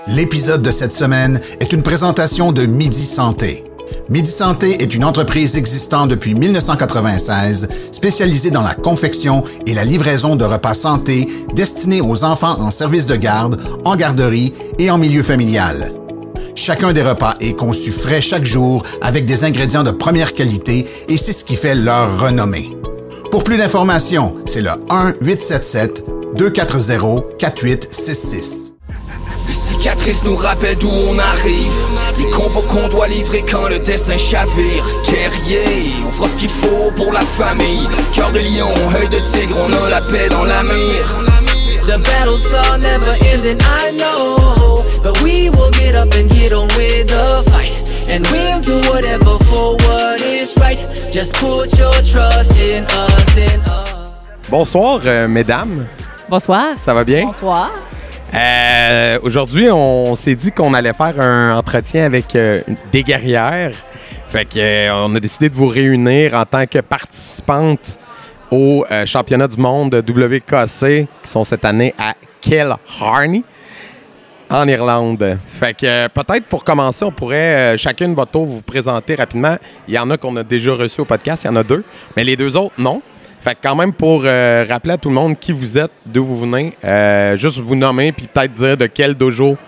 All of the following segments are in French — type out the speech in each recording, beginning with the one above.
L'épisode de cette semaine est une présentation de Midi Santé. Midi Santé est une entreprise existante depuis 1996, spécialisée dans la confection et la livraison de repas santé destinés aux enfants en service de garde, en garderie et en milieu familial. Chacun des repas est conçu frais chaque jour avec des ingrédients de première qualité et c'est ce qui fait leur renommée. Pour plus d'informations, c'est le 1-877-240-4866. Les cicatrices nous rappellent d'où on arrive. Les combos qu'on doit livrer quand le destin chavire. Guerrier, on fera ce qu'il faut pour la famille. Cœur de lion, œil de tigre, on a la paix dans la mire. The battles are never ending, I know. But we will get up and get on with the fight. And we'll do whatever for what is right. Just put your trust in us, in us. Bonsoir, mesdames. Bonsoir. Ça va bien? Bonsoir. Aujourd'hui, on s'est dit qu'on allait faire un entretien avec des guerrières. Fait que, on a décidé de vous réunir en tant que participantes au championnat du monde WKC qui sont cette année à Killarney, en Irlande. Fait que peut-être pour commencer, on pourrait chacune votre tour vous présenter rapidement. Il y en a qu'on a déjà reçu au podcast, il y en a 2, mais les 2 autres, non. Fait que quand même, pour rappeler à tout le monde qui vous êtes, d'où vous venez, juste vous nommer puis peut-être dire de quel dojo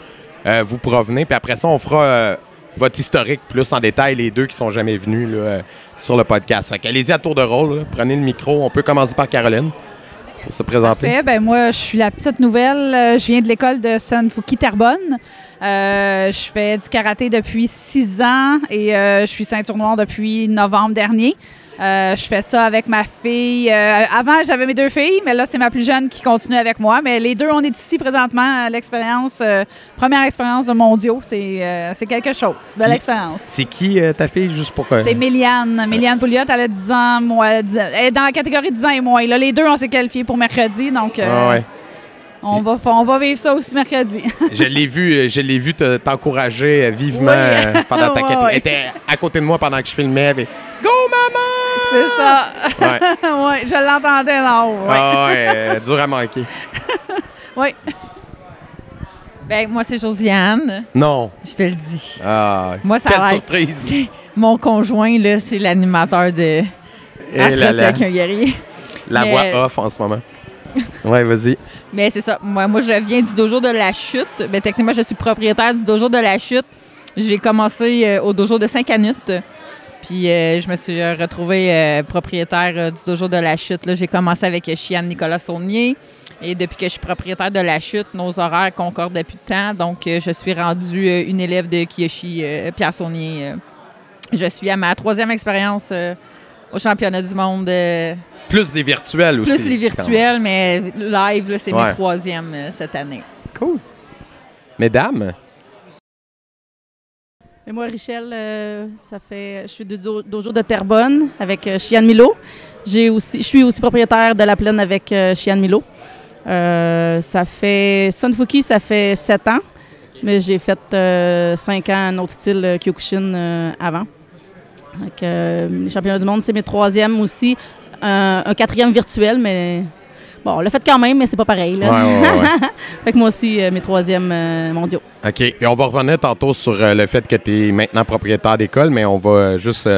vous provenez. Puis après ça, on fera votre historique plus en détail, les 2 qui sont jamais venus là, sur le podcast. Fait qu'allez-y à tour de rôle, là. Prenez le micro. On peut commencer par Caroline pour se présenter. Parfait. Ben moi, je suis la petite nouvelle. Je viens de l'école de Sunfuki Terrebonne. Je fais du karaté depuis 6 ans et je suis ceinture noire depuis novembre dernier. Je fais ça avec ma fille. Avant, j'avais mes 2 filles, mais là, c'est ma plus jeune qui continue avec moi. Mais les 2, on est ici présentement. L'expérience, première expérience de mondiaux, c'est quelque chose. Belle expérience. C'est qui ta fille, juste pour... C'est Méliane. Méliane Pouliot, elle a 10 ans. Moi, elle est dans la catégorie 10 ans et moins. Là, les 2, on s'est qualifiés pour mercredi, donc... ouais. On va vivre ça aussi mercredi. Je l'ai vu t'encourager vivement pendant ta quête. Elle était à côté de moi pendant que je filmais. Mais... Go, maman! C'est ça. Ouais. Ouais, je l'entendais en haut. Ouais. Ah ouais, dur à manquer. Oui. Ben moi, c'est Josiane. Non. Je te le dis. Ah, moi, ça quelle va surprise. Mon conjoint, là, c'est l'animateur de Entretien avec un guerrier. La voix off en ce moment. Ouais, vas-y. Mais c'est ça. Moi, je viens du dojo de la Chute. Ben, techniquement, je suis propriétaire du dojo de la Chute. J'ai commencé au dojo de Saint-Canute. Puis je me suis retrouvée propriétaire du dojo de la Chute. Là, j'ai commencé avec Chiane Nicolas Saunier. Et depuis que je suis propriétaire de la Chute, nos horaires concordent depuis le temps. Donc, je suis rendue une élève de Kiyoshi Pierre Saunier. Je suis à ma 3e expérience au championnat du monde. Plus des virtuels aussi. Plus les virtuels, mais live, là, c'est mes 3e cette année. Cool. Mesdames? Et moi, Richelle, je suis du dojo de Terrebonne avec Chiane Milo. Je suis aussi propriétaire de La Plaine avec Chiane Milo. Sunfuki, ça fait 7 ans, mais j'ai fait 5 ans un autre style Kyokushin avant. Donc, les championnats du monde, c'est mes 3e aussi. Un 4e virtuel, mais bon, on l'a fait quand même, mais c'est pas pareil. Là. Ouais. Fait que moi aussi, mes 3e mondiaux. OK. Et on va revenir tantôt sur le fait que tu es maintenant propriétaire d'école, mais on va juste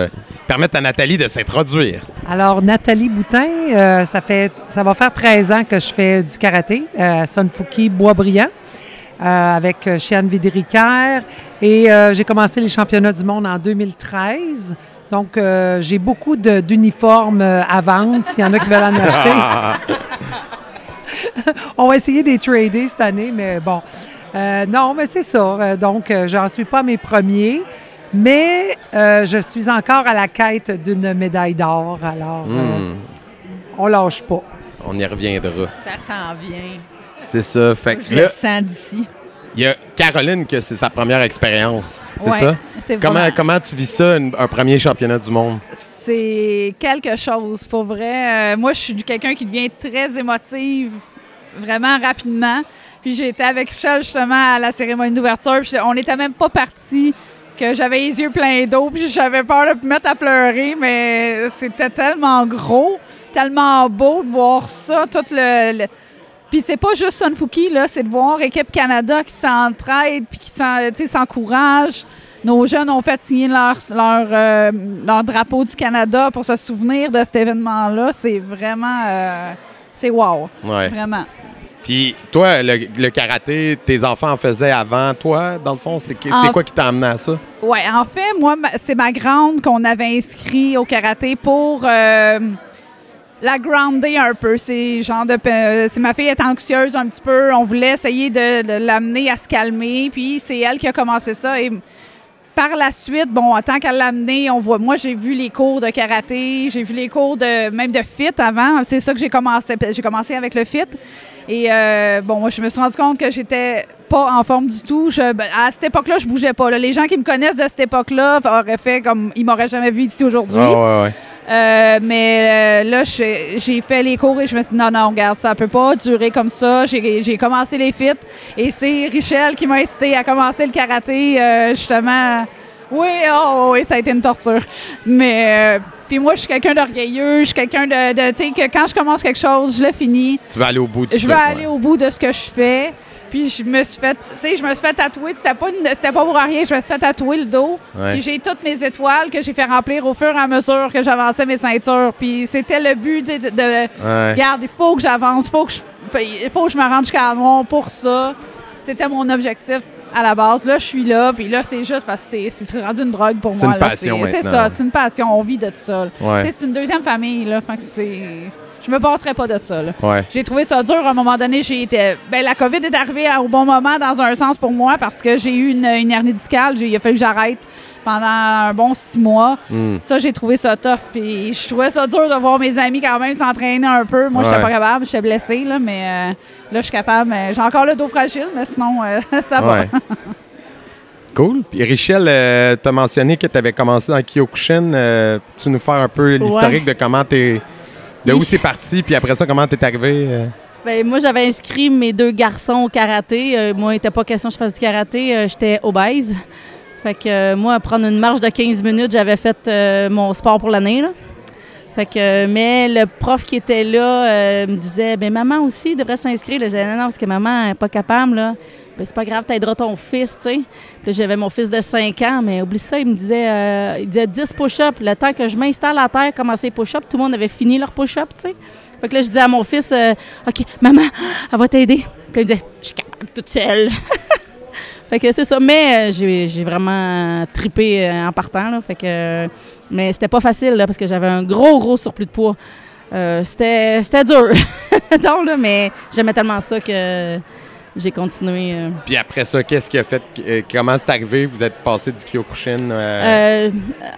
permettre à Nathalie de s'introduire. Alors, Nathalie Boutin, ça va faire 13 ans que je fais du karaté à Sunfuki Boisbriand avec Chiane Vidéricaire. Et j'ai commencé les championnats du monde en 2013. Donc, j'ai beaucoup d'uniformes à vendre, s'il y en a qui veulent en acheter. On va essayer de les trader cette année, mais bon. Non, mais c'est ça. Donc, j'en suis pas à mes premiers, mais je suis encore à la quête d'une médaille d'or. Alors, on lâche pas. On y reviendra. Ça s'en vient. C'est ça. Fait que je le sens d'ici. Il y a Caroline que c'est sa première expérience, c'est ouais, ça? C'est comment tu vis ça, un premier championnat du monde? C'est quelque chose, pour vrai. Moi, je suis quelqu'un qui devient très émotive vraiment rapidement. Puis j'ai été avec Richelle justement à la cérémonie d'ouverture. Puis on n'était même pas partis que j'avais les yeux pleins d'eau. Puis j'avais peur de me mettre à pleurer, mais c'était tellement gros, tellement beau de voir ça, tout Puis c'est pas juste Sunfuki, là, c'est de voir Équipe Canada qui s'entraide puis qui s'encouragent. Nos jeunes ont fait signer leur drapeau du Canada pour se souvenir de cet événement-là. C'est vraiment... c'est wow. Ouais. Vraiment. Puis toi, le karaté, tes enfants en faisaient avant toi, dans le fond? C'est quoi qui t'a amené à ça? Oui, en fait, moi, c'est ma grande qu'on avait inscrit au karaté pour la grounder un peu. C'est ma fille est anxieuse un petit peu. On voulait essayer de l'amener à se calmer. Puis c'est elle qui a commencé ça. Et par la suite, bon, en tant qu'elle l'a amené, moi, j'ai vu les cours de karaté, j'ai vu les cours même de fit avant. C'est ça que j'ai commencé. J'ai commencé avec le fit. Et moi, je me suis rendu compte que j'étais pas en forme du tout. À cette époque-là, je bougeais pas. Là. Les gens qui me connaissent de cette époque-là auraient fait comme ils m'auraient jamais vu ici aujourd'hui. Ouais. Mais là, j'ai fait les cours et je me suis dit non, regarde, ça peut pas durer comme ça. J'ai commencé les fits et c'est Richelle qui m'a incité à commencer le karaté, justement. Oui, ça a été une torture. Mais puis moi, je suis quelqu'un d'orgueilleux, je suis quelqu'un de tu sais, que quand je commence quelque chose, je le finis. Tu vas aller au bout du Je veux aller au bout de ce que je fais. Puis je me suis fait tatouer. C'était pas pour rien. Je me suis fait tatouer le dos. Ouais. Puis j'ai toutes mes étoiles que j'ai fait remplir au fur et à mesure que j'avançais mes ceintures. Puis c'était le but regarde, il faut que j'avance, il faut que je me rende jusqu'à la noire pour ça. C'était mon objectif à la base. Là, je suis là. Puis là, c'est juste parce que c'est rendu une drogue pour moi. C'est une passion C'est maintenant. ça, c'est une passion. On vit de ça. Ouais. C'est une deuxième famille. Là, fait que je me passerais pas de ça. Là. Ouais. J'ai trouvé ça dur. À un moment donné, la COVID est arrivée au bon moment dans un sens pour moi parce que j'ai eu une hernie discale. Il a fallu que j'arrête pendant un bon 6 mois. Ça, j'ai trouvé ça tough. Puis je trouvais ça dur de voir mes amis quand même s'entraîner un peu. Moi, j'étais pas capable. J'étais blessée, là, mais là, je suis capable. J'ai encore le dos fragile, mais sinon, ça va. Ouais. Cool. Puis Richelle, tu as mentionné que tu avais commencé dans Kyokushin. Tu nous faire un peu l'historique de comment de où c'est parti, puis après ça, comment t'es arrivé? Ben, moi, j'avais inscrit mes 2 garçons au karaté. Moi, il n'était pas question que je fasse du karaté. J'étais obèse. Fait que moi, prendre une marche de 15 minutes, j'avais fait mon sport pour l'année. Là. Fait que, mais le prof qui était là me disait, ben maman aussi devrait s'inscrire. J'ai dit, non, parce que maman n'est pas capable. Là. Ben, c'est pas grave, t'aideras ton fils, tu sais. Puis j'avais mon fils de 5 ans, mais oublie ça, il disait 10 push-ups. Le temps que je m'installe à terre, commencer les push-ups, tout le monde avait fini leur push-up, tu sais. Fait que là, je disais à mon fils, OK, maman, elle va t'aider. Puis il me disait, je suis capable toute seule. Fait que c'est ça. Mais j'ai vraiment trippé en partant, là. Fait que, mais c'était pas facile, là, parce que j'avais un gros surplus de poids. C'était dur. Donc, là, mais j'aimais tellement ça que j'ai continué. Puis après ça, qu'est-ce qui a fait? Comment c'est arrivé? Vous êtes passé du Kyokushin?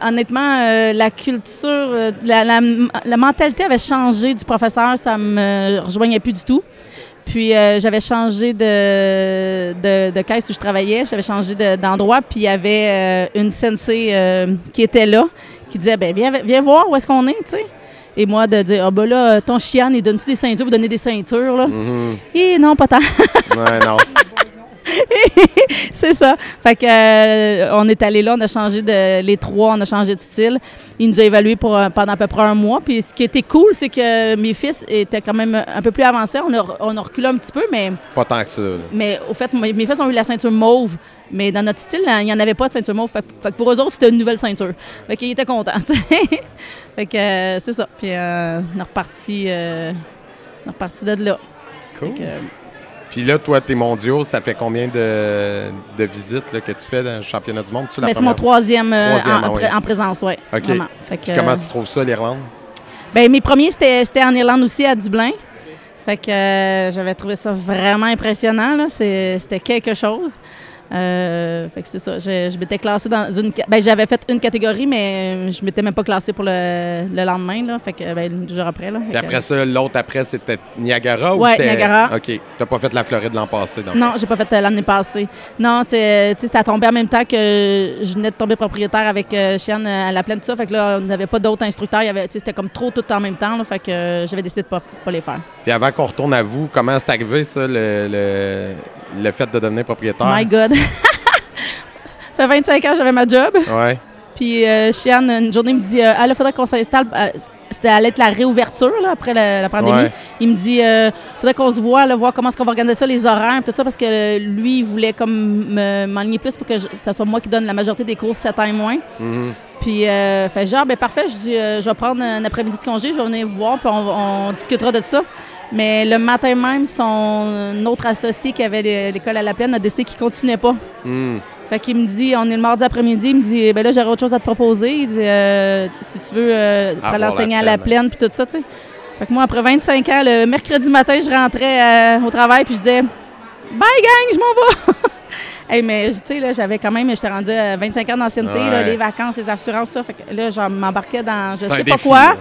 Honnêtement, la culture, la mentalité avait changé du professeur. Ça me rejoignait plus du tout. Puis j'avais changé de caisse où je travaillais. J'avais changé d'endroit. Puis il y avait une sensei qui était là, qui disait, ben viens voir où est-ce qu'on est, tu sais. Et moi, de dire, ah ben là, ton chien, il donne-tu des ceintures? Vous donnez des ceintures, là? Et non, pas tant. Ouais, non. C'est ça. Fait que on est allé là, on a changé les 3, on a changé de style. Il nous a évalués pendant à peu près 1 mois. Puis ce qui était cool, c'est que mes fils étaient quand même un peu plus avancés. On a reculé un petit peu, mais... Pas tant que ça. Là. Mais au fait, mes fils ont eu la ceinture mauve. Mais dans notre style, il n'y en avait pas de ceinture mauve. Fait que pour eux autres, c'était une nouvelle ceinture. Fait qu'ils étaient contents. Fait que c'est ça. Puis on est reparti de là. Cool. Puis là, toi, tes mondiaux, ça fait combien de visites là, que tu fais dans le championnat du monde? C'est mon 3e en présence, oui. OK. Puis comment tu trouves ça, l'Irlande? Bien, mes premiers, c'était en Irlande aussi, à Dublin. Fait que j'avais trouvé ça vraiment impressionnant. Là. C'était quelque chose. Fait que c'est ça. Je m'étais classée dans une... Ben, j'avais fait une catégorie, mais je m'étais même pas classée pour le lendemain. Là. Fait que, 2 jours après. Là. Et après ça, l'autre après, c'était Niagara? Oui, c'était... Niagara. OK. T'as pas fait la Floride l'an passé? Donc. Non, j'ai pas fait l'année passée. Non, ça tombé en même temps que je venais de tomber propriétaire avec Chiane à la plaine, tout ça. Fait que là, on n'avait pas d'autres instructeurs. C'était comme trop tout en même temps. Là, fait que j'avais décidé de pas les faire. Puis avant qu'on retourne à vous, comment c'est arrivé, ça, le fait de devenir propriétaire? My God! Ça fait 25 ans que j'avais ma job. Ouais. Puis Chiane, une journée, me dit il faudrait qu'on s'installe allait être la réouverture là, après la pandémie. Ouais. Il me dit faudrait qu'on se voit, là, voir comment est-ce qu'on va organiser ça, les horaires, tout ça, parce que lui, il voulait comme m'enligner plus pour que ça soit moi qui donne la majorité des cours 7 ans et moins. Puis, fait genre, ben parfait, je dis, je vais prendre un après-midi de congé, je vais venir vous voir, puis on discutera de ça. Mais le matin même, son autre associé qui avait l'école à la Plaine a décidé qu'il ne continuait pas. Fait qu'il me dit, on est le mardi après-midi, il me dit, ben là, j'aurais autre chose à te proposer. Il dit, si tu veux, aller enseigner à la Plaine, puis tout ça, tu sais. Fait que moi, après 25 ans, le mercredi matin, je rentrais au travail, puis je disais, bye gang, je m'en vais. Hey, mais tu sais, là, j'avais quand même, j'étais rendue à 25 ans d'ancienneté, là, les vacances, les assurances, ça. Fait que là, je m'embarquais dans je sais pas quoi.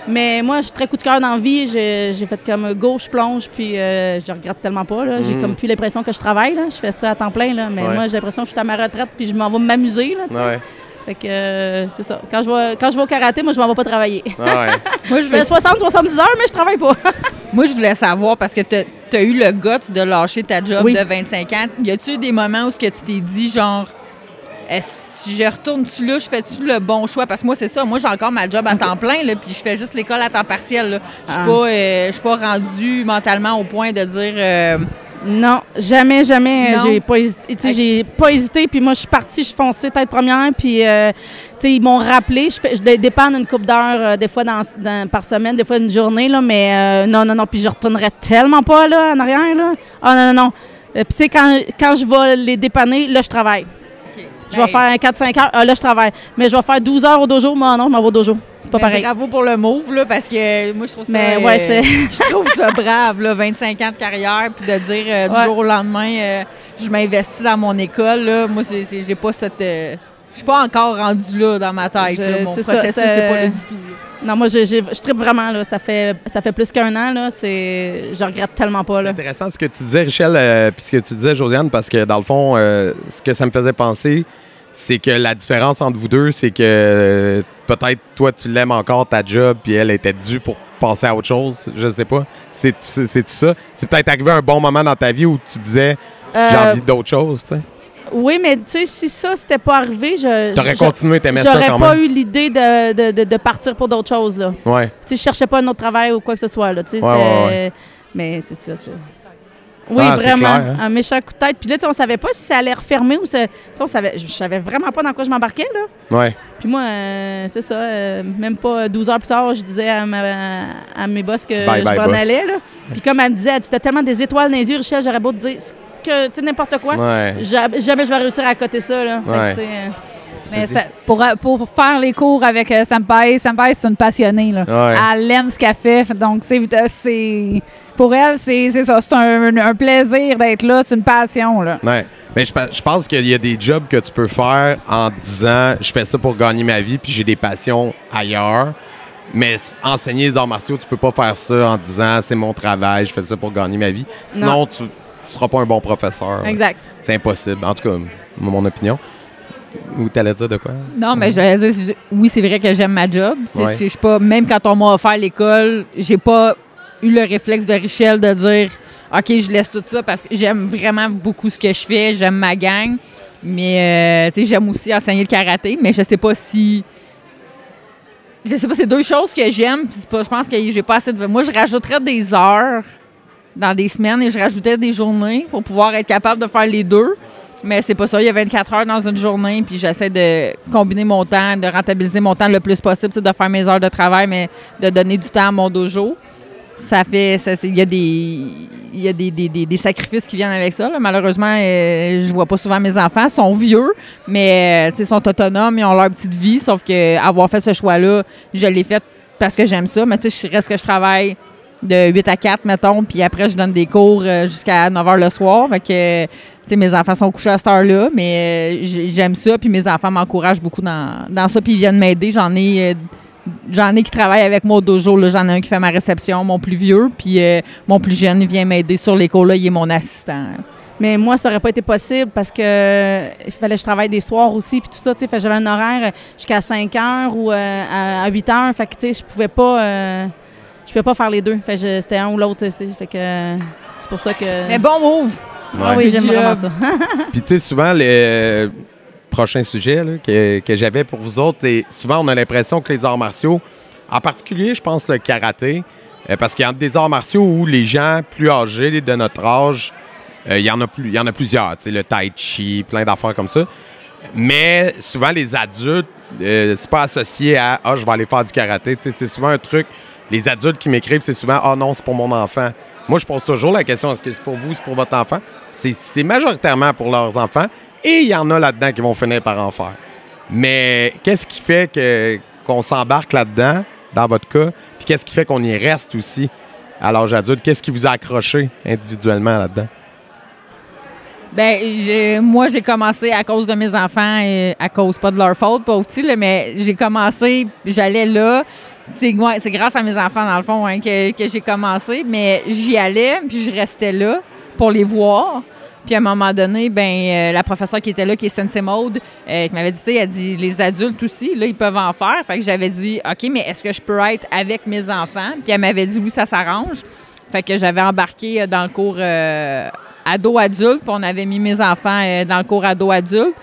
Mais moi, je suis très coup de cœur dans la vie. J'ai fait comme gauche plonge, puis je regrette tellement pas. Là. J'ai comme plus l'impression que je travaille. Là. Je fais ça à temps plein, là. Mais moi, j'ai l'impression que je suis à ma retraite, puis je m'en vais m'amuser. Là, tu sais. Fait que c'est ça. Quand je vais au karaté, moi, je m'en vais pas travailler. Moi, je fais 60-70 heures, mais je travaille pas. Moi, je voulais savoir, parce que tu as eu le guts de lâcher ta job de 25 ans. Y a-tu eu des moments où tu t'es dit, genre, si je retourne-tu là, je fais-tu le bon choix? Parce que moi, c'est ça. Moi, j'ai encore ma job à temps plein, là, puis je fais juste l'école à temps partiel. Là. Je suis pas rendue mentalement au point de dire... Non, jamais. Non. J'ai pas hésité. J'ai pas hésité. Puis moi, je suis partie, je suis foncée tête première. Puis, tu sais, ils m'ont rappelé. Je dépanne une couple d'heures, des fois par semaine, des fois une journée, là. Mais non. Puis je retournerais tellement pas, là, en arrière, là. Ah, non. Puis, tu sais, quand je vais les dépanner, là, je travaille. Je vais faire 4-5 heures. Là, je travaille. Mais je vais faire 12 heures au dojo. Moi, non, je m'en vais au dojo. C'est pas pareil. Bravo pour le move, là, parce que moi, je trouve ça... je trouve ça brave, là, 25 ans de carrière, puis de dire du jour au lendemain, je m'investis dans mon école, là. Moi, j'ai pas cette... je suis pas encore rendue là dans ma tête, là. Mon processus, c'est pas là du tout, là. Non, moi, je tripe vraiment, là. Ça fait plus qu'1 an, là. Je regrette tellement pas, là. C'est intéressant ce que tu disais, Richelle, puis ce que tu disais, Josiane, parce que, dans le fond, ce que ça me faisait penser, c'est que la différence entre vous deux, c'est que peut-être toi, tu l'aimes encore, ta job, puis elle était due pour passer à autre chose. Je sais pas. C'est ça? C'est peut-être arrivé un bon moment dans ta vie où tu disais, j'ai envie d'autre chose, tu sais? Oui, mais tu sais, si ça, c'était pas arrivé, t'aurais continué, t'aimais ça quand même? J'aurais pas eu l'idée de partir pour d'autres choses, là. Ouais. Tu sais, je cherchais pas un autre travail ou quoi que ce soit, là. Tu sais, mais c'est ça, c'est... Oui, vraiment. Clair, hein? Un méchant coup de tête. Puis là, on savait pas si ça allait refermer ou ça. Je savais vraiment pas dans quoi je m'embarquais, là. Ouais. Puis moi, c'est ça. Même pas 12 heures plus tard, je disais à mes boss que je m'en allais, là. Puis comme elle me disait, t'as tellement des étoiles dans les yeux, Richelle, j'aurais beau te dire que, tu sais, n'importe quoi. Ouais. Jamais je vais réussir à coter ça, là. Ouais. Fait que, mais pour faire les cours avec Senpai, c'est une passionnée, là. Ouais. Elle aime ce qu'elle fait. Donc, c'est pour elle, c'est ça. C'est un plaisir d'être là. C'est une passion, là. Ouais. Mais je pense qu'il y a des jobs que tu peux faire en disant je fais ça pour gagner ma vie puis j'ai des passions ailleurs. Mais enseigner les arts martiaux, tu peux pas faire ça en disant c'est mon travail, je fais ça pour gagner ma vie. Sinon, tu seras pas un bon professeur. Exact. C'est impossible. En tout cas, mon opinion. Ou t'allais dire de quoi? Non, mais j'allais dire, oui, c'est vrai que j'aime ma job. Ouais. Je suis pas, même quand on m'a offert l'école, j'ai pas eu le réflexe de Richelle de dire OK, je laisse tout ça parce que j'aime vraiment beaucoup ce que je fais, j'aime ma gang. Mais j'aime aussi enseigner le karaté, mais je sais pas si. Je sais pas, c'est deux choses que j'aime. Puis je pense que j'ai pas assez de. Moi, je rajouterais des heures dans des semaines et je rajouterais des journées pour pouvoir être capable de faire les deux. Mais c'est pas ça. Il y a 24 heures dans une journée, puis j'essaie de combiner mon temps, de rentabiliser mon temps le plus possible, de faire mes heures de travail, mais de donner du temps à mon dojo. Il y a des sacrifices qui viennent avec ça. Là. Malheureusement, je vois pas souvent mes enfants. Ils sont vieux, mais ils sont autonomes, ils ont leur petite vie. Sauf que avoir fait ce choix-là, je l'ai fait parce que j'aime ça. Mais tu sais, reste que je travaille de 8 à 4, mettons, puis après, je donne des cours jusqu'à 9 h le soir. Fait que, tu sais, mes enfants sont couchés à cette heure-là, mais j'aime ça, puis mes enfants m'encouragent beaucoup dans ça, puis ils viennent m'aider. J'en ai qui travaillent avec moi au dojo. Là. J'en ai un qui fait ma réception, mon plus vieux, puis mon plus jeune, il vient m'aider sur les cours. Là, il est mon assistant. Mais moi, ça n'aurait pas été possible parce que il fallait que je travaille des soirs aussi, puis tout ça. Fait, j'avais un horaire jusqu'à 5 heures ou à 8 heures. Fait que, tu sais, je pouvais pas faire les deux. Fait c'était un ou l'autre. Fait que c'est pour ça que... Mais bon move! Ah oui, j'aime vraiment ça. Puis, tu sais, souvent, les prochains sujets là, que j'avais pour vous autres, et souvent, on a l'impression que les arts martiaux, En particulier, je pense le karaté, parce qu'il y a des arts martiaux où les gens plus âgés de notre âge, il y en a plusieurs, tu sais, le tai chi, plein d'affaires comme ça. Mais souvent, les adultes, c'est pas associé à « Ah, je vais aller faire du karaté ». Tu sais, c'est souvent un truc, les adultes qui m'écrivent, c'est souvent « Ah non, c'est pour mon enfant ». Moi, je pose toujours la question, est-ce que c'est pour vous, c'est pour votre enfant? C'est majoritairement pour leurs enfants et il y en a là-dedans qui vont finir par en faire. Mais qu'est-ce qui fait qu'on s'embarque là-dedans, dans votre cas, puis qu'est-ce qui fait qu'on y reste aussi à l'âge adulte? Qu'est-ce qui vous a accroché individuellement là-dedans? Moi, j'ai commencé à cause de mes enfants, à cause, pas de leur faute, pas aussi, là, mais j'ai commencé, j'allais là. C'est grâce à mes enfants, dans le fond, hein, que j'ai commencé, mais j'y allais, puis je restais là pour les voir. Puis à un moment donné, la professeure qui était là, qui est Sensei Maude, qui m'avait dit, tu sais, elle dit, les adultes aussi, là, ils peuvent en faire. Fait que j'avais dit, OK, mais est-ce que je peux être avec mes enfants? Puis elle m'avait dit, oui, ça s'arrange. Fait que j'avais embarqué dans le cours ado-adulte, puis on avait mis mes enfants dans le cours ado-adulte.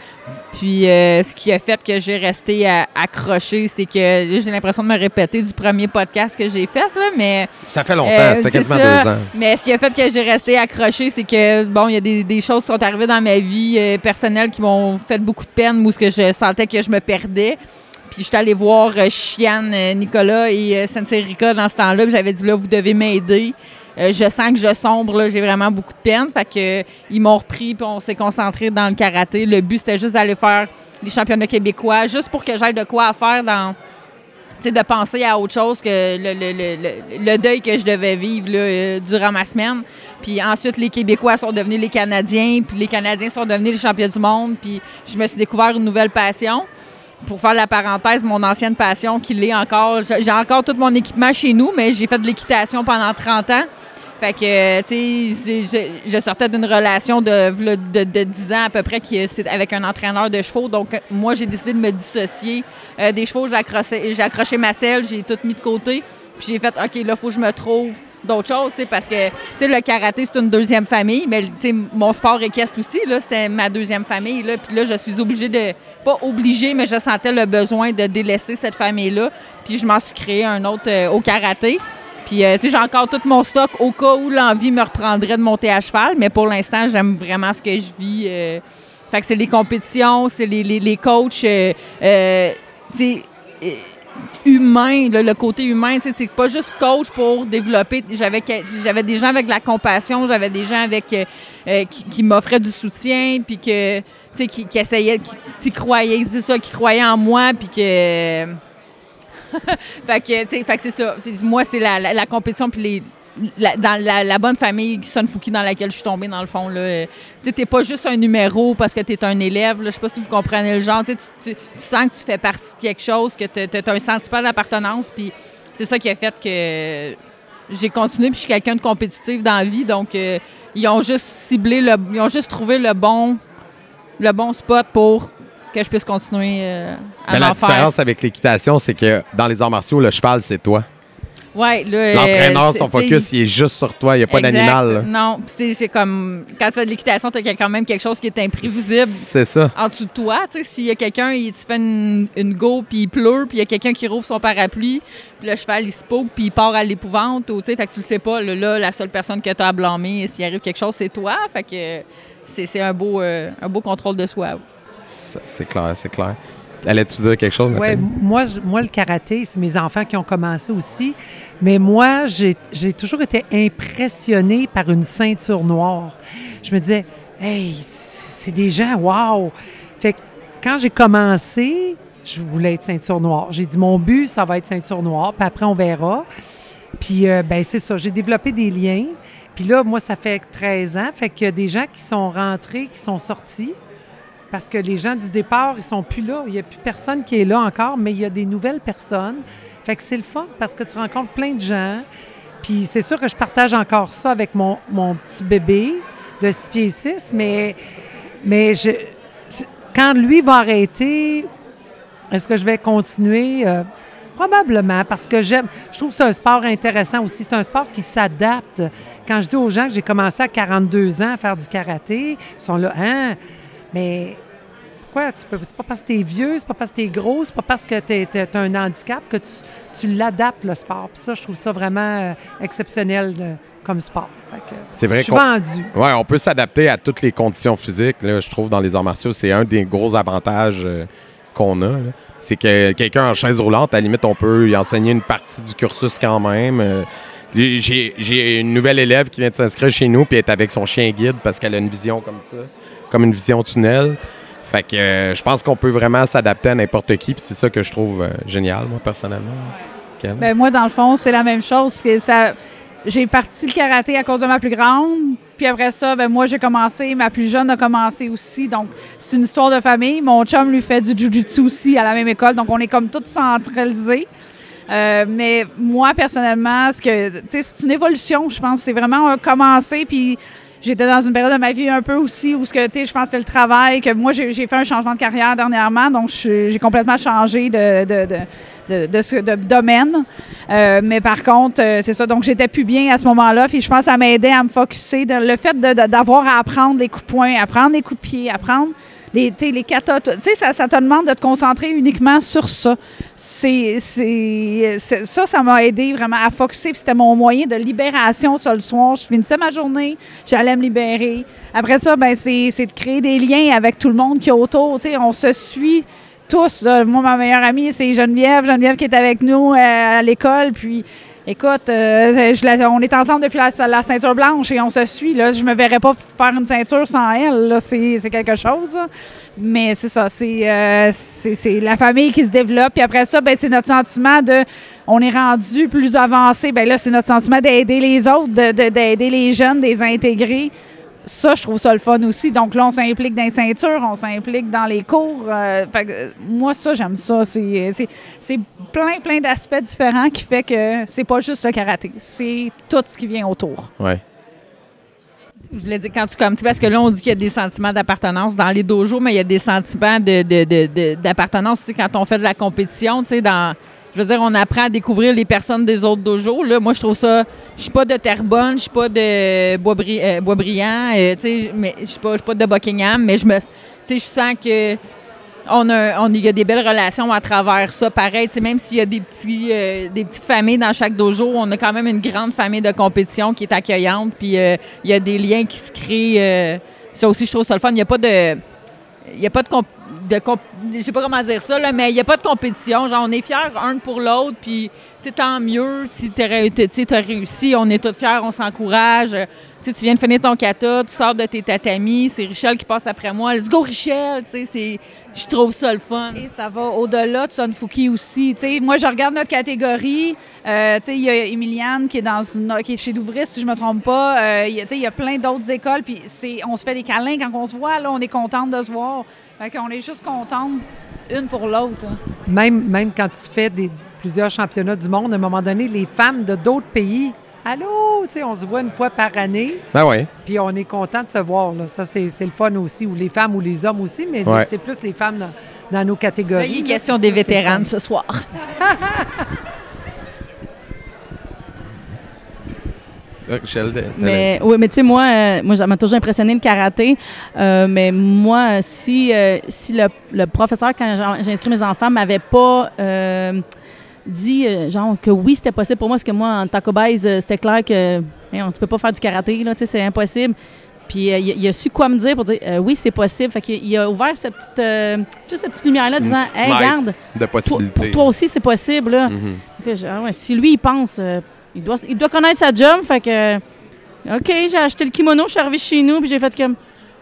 Puis ce qui a fait que j'ai resté accrochée, c'est que j'ai l'impression de me répéter du premier podcast que j'ai fait, là, mais... Ça fait longtemps, ça fait quasiment 2 ans. Mais ce qui a fait que j'ai resté accrochée, c'est que, bon, il y a des choses qui sont arrivées dans ma vie personnelle qui m'ont fait beaucoup de peine, où que je sentais que je me perdais. Puis j'étais allée voir Chiane, Nicolas et Sensei Rika dans ce temps-là, puis j'avais dit, là, vous devez m'aider. Je sens que je sombre, là, j'ai vraiment beaucoup de peine. Fait que ils m'ont repris, puis on s'est concentré dans le karaté. Le but, c'était juste d'aller faire les championnats québécois, juste pour que j'aille de quoi à faire dans... Tu sais, de penser à autre chose que le deuil que je devais vivre là, durant ma semaine. Puis ensuite, les Québécois sont devenus les Canadiens, puis les Canadiens sont devenus les champions du monde. Puis je me suis découvert une nouvelle passion. Pour faire la parenthèse, mon ancienne passion qui l'est encore. J'ai encore tout mon équipement chez nous, mais j'ai fait de l'équitation pendant 30 ans. Fait que, tu sais, je sortais d'une relation de 10 ans à peu près avec un entraîneur de chevaux. Donc, moi, j'ai décidé de me dissocier des chevaux. J'ai accroché ma selle, j'ai tout mis de côté. Puis j'ai fait, OK, là, il faut que je me trouve d'autres choses, tu sais, parce que, tu sais, le karaté, c'est une deuxième famille, mais, tu sais, mon sport équestre aussi, là, c'était ma deuxième famille, là. Puis là, je suis obligée pas obligée, mais je sentais le besoin de délaisser cette famille-là. Puis je m'en suis créé un autre au karaté. Puis, tu sais, j'ai encore tout mon stock au cas où l'envie me reprendrait de monter à cheval, mais pour l'instant, j'aime vraiment ce que je vis. Fait que c'est les compétitions, c'est les coachs, tu sais, humain, le côté humain. Tu sais, t'es pas juste coach pour développer. J'avais des gens avec de la compassion, j'avais des gens avec qui m'offraient du soutien, puis que, tu sais, qui essayaient, qui croyaient, c'est ça, qui croyaient en moi, puis que... fait que c'est ça. Moi, c'est la compétition puis dans la bonne famille Sunfuki dans laquelle je suis tombée, dans le fond. Tu t'es pas juste un numéro parce que tu es un élève. Je sais pas si vous comprenez le genre. Tu sens que tu fais partie de quelque chose, que tu as un sentiment d'appartenance. Puis c'est ça qui a fait que j'ai continué. Puis je suis quelqu'un de compétitif dans la vie. Donc, ils ont juste ciblé, ils ont juste trouvé le bon spot pour que je puisse continuer à Mais en la faire. différence avec l'équitation, c'est que dans les arts martiaux, le cheval, c'est toi. Ouais, l'entraîneur, son focus, il est juste sur toi. Il n'y a pas d'animal. Là. Non, puis c'est comme... Quand tu fais de l'équitation, tu as quand même quelque chose qui est imprévisible. C'est ça. En dessous de toi, tu sais, s'il y a quelqu'un, tu fais une go, puis il pleut, puis il y a quelqu'un qui rouvre son parapluie, puis le cheval, il se poke, puis il part à l'épouvante, tu sais, fait que tu le sais pas. Là, la seule personne que tu as à blâmer, s'il arrive quelque chose, c'est toi. Fait que c'est un beau contrôle de soi. C'est clair, c'est clair. Allais-tu dire quelque chose, Oui, moi, le karaté, c'est mes enfants qui ont commencé aussi. Mais moi, j'ai toujours été impressionnée par une ceinture noire. Je me disais, hey, c'est des gens, wow! Fait que quand j'ai commencé, je voulais être ceinture noire. J'ai dit, mon but, ça va être ceinture noire, puis après, on verra. Puis, c'est ça, j'ai développé des liens. Puis là, moi, ça fait 13 ans. Fait qu'il y a des gens qui sont rentrés, qui sont sortis. Parce que les gens du départ, ils sont plus là. Il n'y a plus personne qui est là encore, mais il y a des nouvelles personnes. Fait que c'est le fun parce que tu rencontres plein de gens. Puis c'est sûr que je partage encore ça avec mon petit bébé de 6 pieds 6, mais quand lui va arrêter, est-ce que je vais continuer? Probablement, parce que je trouve que c'est un sport intéressant aussi. C'est un sport qui s'adapte. Quand je dis aux gens que j'ai commencé à 42 ans à faire du karaté, ils sont là, hein? Mais pourquoi c'est pas parce que t'es vieux, c'est pas parce que t'es gros, c'est pas parce que t'as un handicap que tu l'adaptes, le sport. Puis ça, je trouve ça vraiment exceptionnel comme sport. C'est vrai je suis vendue. Oui, on peut s'adapter à toutes les conditions physiques. Là, je trouve, dans les arts martiaux, c'est un des gros avantages qu'on a. Là. C'est que quelqu'un en chaise roulante, à la limite, on peut y enseigner une partie du cursus quand même. J'ai une nouvelle élève qui vient de s'inscrire chez nous puis elle est avec son chien guide parce qu'elle a une vision comme ça, comme une vision tunnel. Fait que je pense qu'on peut vraiment s'adapter à n'importe qui puis c'est ça que je trouve génial, moi, personnellement. Ben, moi, dans le fond, c'est la même chose. J'ai parti le karaté à cause de ma plus grande. Puis après ça, ben moi, j'ai commencé. Ma plus jeune a commencé aussi. Donc, c'est une histoire de famille. Mon chum lui fait du jiu-jitsu aussi à la même école. Donc, on est comme tous centralisés. Mais moi, personnellement, c'est une évolution, je pense. C'est vraiment un commencer. Puis j'étais dans une période de ma vie un peu aussi où je pense que c'était le travail. Que moi, j'ai fait un changement de carrière dernièrement. Donc, j'ai complètement changé de domaine. Mais par contre, c'est ça. Donc, j'étais plus bien à ce moment-là. Puis je pense que ça m'aidait à me focusser. Le fait d'avoir à apprendre les coups de poing, apprendre les coups de pied, apprendre les katas, ça te demande de te concentrer uniquement sur ça. Ça m'a aidé vraiment à focusser. C'était mon moyen de libération ça le soir. Je finissais ma journée, j'allais me libérer. Après ça, ben c'est de créer des liens avec tout le monde qui est autour. On se suit tous. Là. Moi, ma meilleure amie, c'est Geneviève qui est avec nous à l'école. Puis, écoute, on est ensemble depuis la ceinture blanche et on se suit. Là. Je me verrais pas faire une ceinture sans elle. Là. C'est quelque chose. Là. Mais c'est ça. C'est la famille qui se développe. Puis après ça, ben, c'est notre sentiment on est rendu plus avancé. Ben là, c'est notre sentiment d'aider les autres, d'aider les jeunes, de les intégrer. Ça, je trouve ça le fun aussi. Donc là, on s'implique dans les ceintures, on s'implique dans les cours. Moi, ça, j'aime ça. C'est plein d'aspects différents qui fait que c'est pas juste le karaté. C'est tout ce qui vient autour. Ouais. Je voulais dire, quand parce que là, on dit qu'il y a des sentiments d'appartenance dans les dojos, mais il y a des sentiments d'appartenance aussi quand on fait de la compétition, tu sais, je veux dire, on apprend à découvrir les personnes des autres dojos. Là, moi, je trouve ça... Je suis pas de Terrebonne, je suis pas de Boisbriand, mais je suis pas de Buckingham, mais je sens que il y a des belles relations à travers ça. Pareil, même s'il y a des petites familles dans chaque dojo, on a quand même une grande famille de compétition qui est accueillante, puis il y a des liens qui se créent. Ça aussi, je trouve ça le fun. Il n'y a pas de... je sais pas comment dire ça, là, mais il n'y a pas de compétition. Genre, on est fiers un pour l'autre, puis tant mieux si tu as réussi. On est tous fiers, on s'encourage. Tu viens de finir ton kata, tu sors de tes tatamis, c'est Richel qui passe après moi. Let's go, Richel! Je trouve ça le fun. Et ça va au-delà de Sunfuki aussi. Moi, je regarde notre catégorie. Il y a Emiliane qui est chez Douvris, si je ne me trompe pas. Il y a plein d'autres écoles. Puis on se fait des câlins quand on se voit. Là, on est contente de se voir. On est juste contente une pour l'autre. Hein. Même quand tu fais plusieurs championnats du monde, à un moment donné, les femmes de d'autres pays, allô, on se voit une fois par année. Ben oui. Puis on est content de se voir. Là. Ça, c'est le fun aussi, ou les femmes ou les hommes aussi, mais c'est plus les femmes dans nos catégories. Il est question des vétérans ce soir. Mais tu sais, moi, ça m'a toujours impressionné le karaté. Mais moi, si le professeur, quand j'ai inscrit mes enfants, m'avait pas dit que oui, c'était possible pour moi, parce que moi, en Taco Baise, c'était clair que tu peux pas faire du karaté, là, c'est impossible. Puis il a su quoi me dire pour dire oui, c'est possible. Fait qu'il a ouvert cette petite lumière-là, disant hey, regarde, de possibilités. Pour toi aussi, c'est possible. Là. Si lui, il pense, il doit connaître sa job. Fait que, OK, j'ai acheté le kimono, je suis arrivée chez nous, puis j'ai fait comme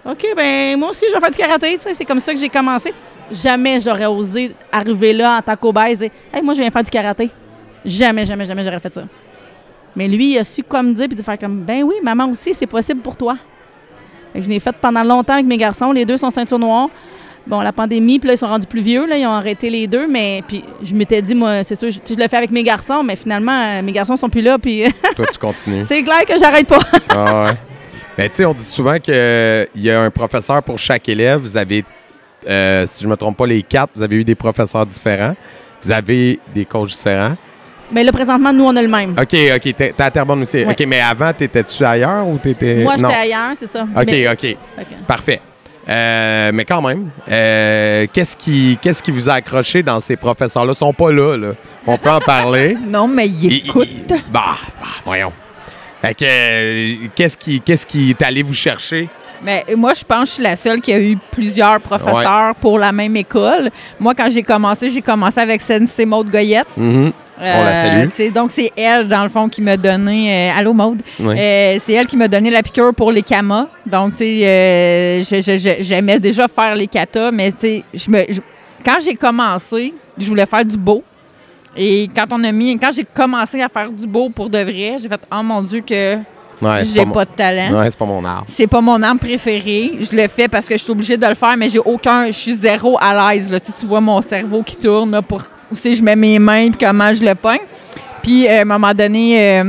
OK, ben moi aussi, je vais faire du karaté. C'est comme ça que j'ai commencé. Jamais j'aurais osé arriver là en Taco Baise et dire hey, moi, je viens faire du karaté. Jamais j'aurais fait ça. Mais lui, il a su quoi me dire, puis de faire comme ben oui, maman aussi, c'est possible pour toi. Fait que je l'ai fait pendant longtemps avec mes garçons. Les deux sont ceinture noire. Bon, la pandémie, puis là, ils sont rendus plus vieux. Là, ils ont arrêté les deux. Mais puis je m'étais dit, moi, c'est sûr, je le fais avec mes garçons. Mais finalement, mes garçons sont plus là. Puis toi, tu continues. C'est clair que j'arrête pas. Ah ouais. Ben, tu sais, on dit souvent qu'il y a un professeur pour chaque élève. Vous avez, si je ne me trompe pas, les 4, vous avez eu des professeurs différents. Vous avez des coachs différents. Mais là, présentement, nous, on a le même. OK. T'es à Terrebonne aussi. Ouais. OK, mais avant, t'étais-tu ailleurs ou t'étais... Moi, j'étais ailleurs, c'est ça. OK. Parfait. Mais quand même, qu'est-ce qui vous a accroché dans ces professeurs-là? Ils sont pas là. On peut en parler. Non, mais ils écoutent. Voyons. Fait que, qu'est-ce qui est allé vous chercher? Mais moi, je pense que je suis la seule qui a eu plusieurs professeurs pour la même école. Moi, quand j'ai commencé avec Sensei Maude Goyette. Mm-hmm. On la salue. Donc, c'est elle, dans le fond, qui m'a donné... allô, Maude? Oui. C'est elle qui m'a donné la piqûre pour les kamas. Donc, tu sais, j'aimais déjà faire les katas, mais tu sais, quand j'ai commencé, je voulais faire du beau. Et quand j'ai commencé à faire du beau pour de vrai, j'ai fait « Oh mon Dieu que j'ai pas de talent. » Ouais, c'est pas mon art. C'est pas mon art préféré. Je le fais parce que je suis obligée de le faire, mais je suis zéro à l'aise. Là. Tu vois mon cerveau qui tourne là, pour où je mets mes mains et comment je le pogne. Puis, à un moment donné,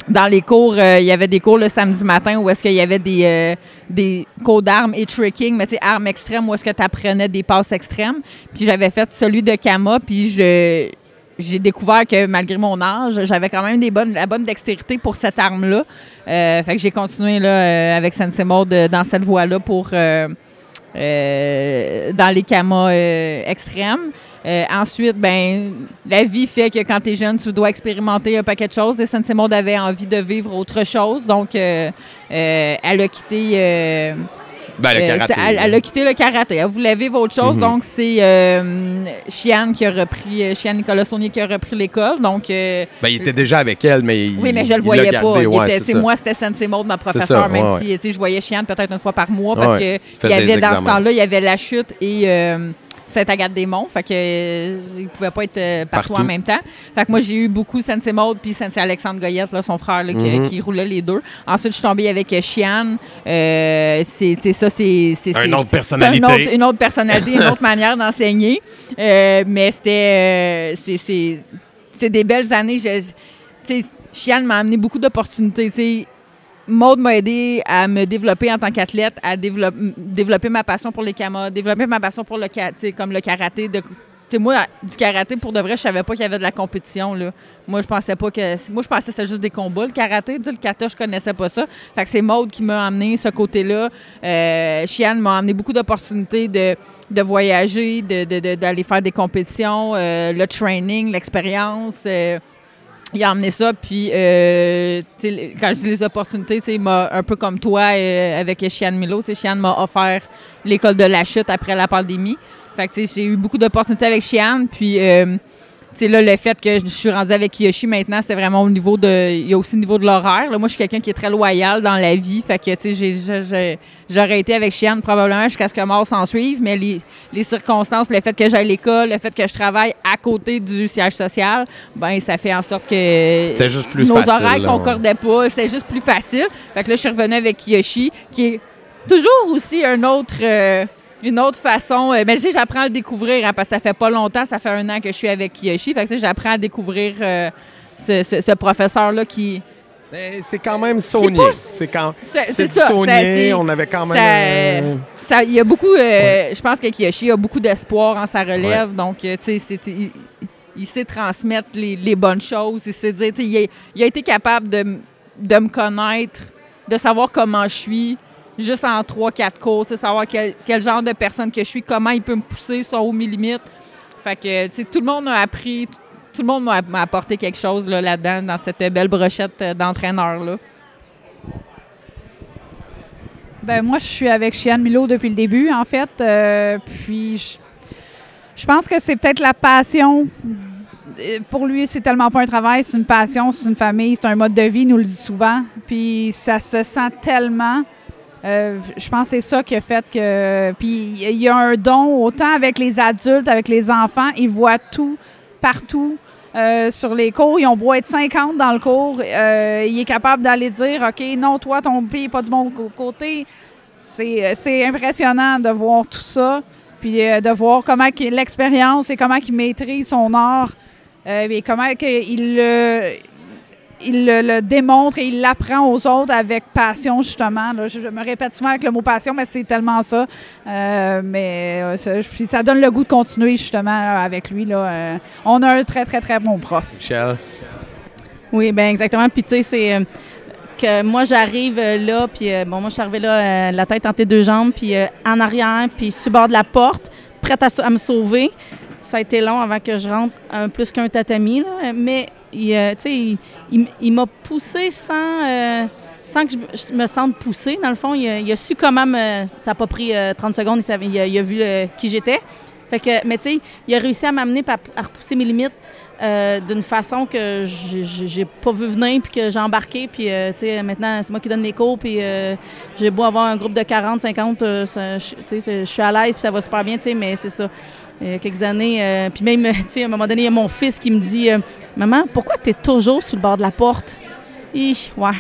dans les cours, il y avait des cours le samedi matin où est-ce qu'il y avait des cours d'armes et tricking, mais tu sais, armes extrêmes où est-ce que tu apprenais des passes extrêmes. Puis, j'avais fait celui de Kama, puis j'ai découvert que malgré mon âge, j'avais quand même la bonne dextérité pour cette arme-là. Fait que j'ai continué là, avec Sensei Maude dans cette voie-là pour dans les kamas extrêmes. Ensuite, la vie fait que quand tu es jeune, tu dois expérimenter un paquet de choses. Et Sensei Maude avait envie de vivre autre chose. Donc, elle a quitté... le karaté. Elle a quitté le karaté. Elle voulait vivre autre chose. Donc, c'est Chiane qui a repris, Chiane Nicolas Saunier qui a repris l'école. Donc, il était déjà avec elle, mais oui, mais je le voyais pas. Moi, c'était Sensei Maude, ma professeure, même si je voyais Chiane peut-être une fois par mois parce que il y avait dans ce temps-là, il y avait La Chute et Sainte-Agathe-des-Monts. Fait que il pouvait pas être partout en même temps. Fait que moi, j'ai eu beaucoup Sensei Maude puis Sensei Alexandre Goyette, là, son frère, là, qui roulait les deux. Ensuite, je suis tombée avec Chiane. C'est une autre personnalité. Une autre personnalité, une autre manière d'enseigner. Mais c'est des belles années. Chiane m'a amené beaucoup d'opportunités. Maude m'a aidé à me développer en tant qu'athlète, à développer ma passion pour les kamas, développer ma passion pour le karaté. Moi, du karaté, pour de vrai, je savais pas qu'il y avait de la compétition. Là. Moi, je pensais que c'était juste des combats. Le karaté, le kata, je connaissais pas ça. Fait que c'est Maude qui m'a amené ce côté-là. Chiane m'a amené beaucoup d'opportunités de voyager, d'aller faire des compétitions, le training, l'expérience. Il a emmené ça, puis quand je dis les opportunités, il m'a, un peu comme toi avec Chiane Milo, Chiane m'a offert l'école de La Chute après la pandémie. Fait que j'ai eu beaucoup d'opportunités avec Chiane, puis là, le fait que je suis rendue avec Kiyoshi maintenant, c'était vraiment au niveau il y a aussi le niveau de l'horaire. Là, moi, je suis quelqu'un qui est très loyal dans la vie, fait que j'aurais été avec Chiane probablement jusqu'à ce que mort s'en suive, mais les circonstances, le fait que j'aille à l'école, le fait que je travaille à côté du siège social, ça fait en sorte que c'est juste plus nos facile, horaires concordaient pas, c'était juste plus facile. Fait que là, je suis revenue avec Kiyoshi, qui est toujours aussi une autre façon. Mais tu sais, j'apprends à le découvrir parce que ça fait pas longtemps, ça fait 1 an que je suis avec Kiyoshi. Fait que j'apprends à découvrir ce professeur-là qui... C'est quand même Saunier. C'est ça. Saunier, on avait quand même... il y a beaucoup... Je pense que Kiyoshi a beaucoup d'espoir en sa relève. Donc, tu sais, il sait transmettre les bonnes choses. Il sait dire... Il a été capable de me connaître, de savoir comment je suis, juste en 3-4 cours, savoir quel genre de personne que je suis, comment il peut me pousser, sont où mes limites. Fait que, tout le monde a appris, tout le monde m'a apporté quelque chose là-dedans, dans cette belle brochette d'entraîneur-là. Moi, je suis avec Chiane Milo depuis le début, en fait. Puis, je pense que c'est peut-être la passion. Pour lui, c'est tellement pas un travail, c'est une passion, c'est une famille, c'est un mode de vie, il nous le dit souvent. Puis, ça se sent tellement... je pense que c'est ça qui a fait que... Puis il y a un don, autant avec les adultes, avec les enfants, ils voient tout, partout. Sur les cours, ils ont beau être 50 dans le cours, il est capable d'aller dire « OK, non, toi, ton pied n'est pas du bon côté. » C'est impressionnant de voir tout ça, puis de voir comment l'expérience et comment il maîtrise son art, et comment il le démontre et il l'apprend aux autres avec passion, justement. Là, je me répète souvent avec le mot passion, mais c'est tellement ça. Puis ça donne le goût de continuer, justement, avec lui. Là. On a un très, très, très bon prof. Michel? Oui, bien exactement. Puis tu sais, que moi, j'arrive là, puis moi, je suis arrivée là, la tête entre les deux jambes, puis en arrière, puis sur le bord de la porte, prête à me sauver. Ça a été long avant que je rentre plus qu'un tatami, là, mais il m'a poussée sans que je me sente poussée. Dans le fond, il a su comment ça n'a pas pris 30 secondes, il a vu qui j'étais. Fait que, mais tu sais, il a réussi à m'amener à repousser mes limites d'une façon que j'ai pas vu venir, puis que j'ai embarqué, puis tu sais, maintenant, c'est moi qui donne les cours, puis j'ai beau avoir un groupe de 40, 50, tu sais, je suis à l'aise, puis ça va super bien, tu sais, mais c'est ça. Il y a quelques années, puis même, tu sais, à un moment donné, il y a mon fils qui me dit « Maman, pourquoi tu es toujours sur le bord de la porte? » Ouais.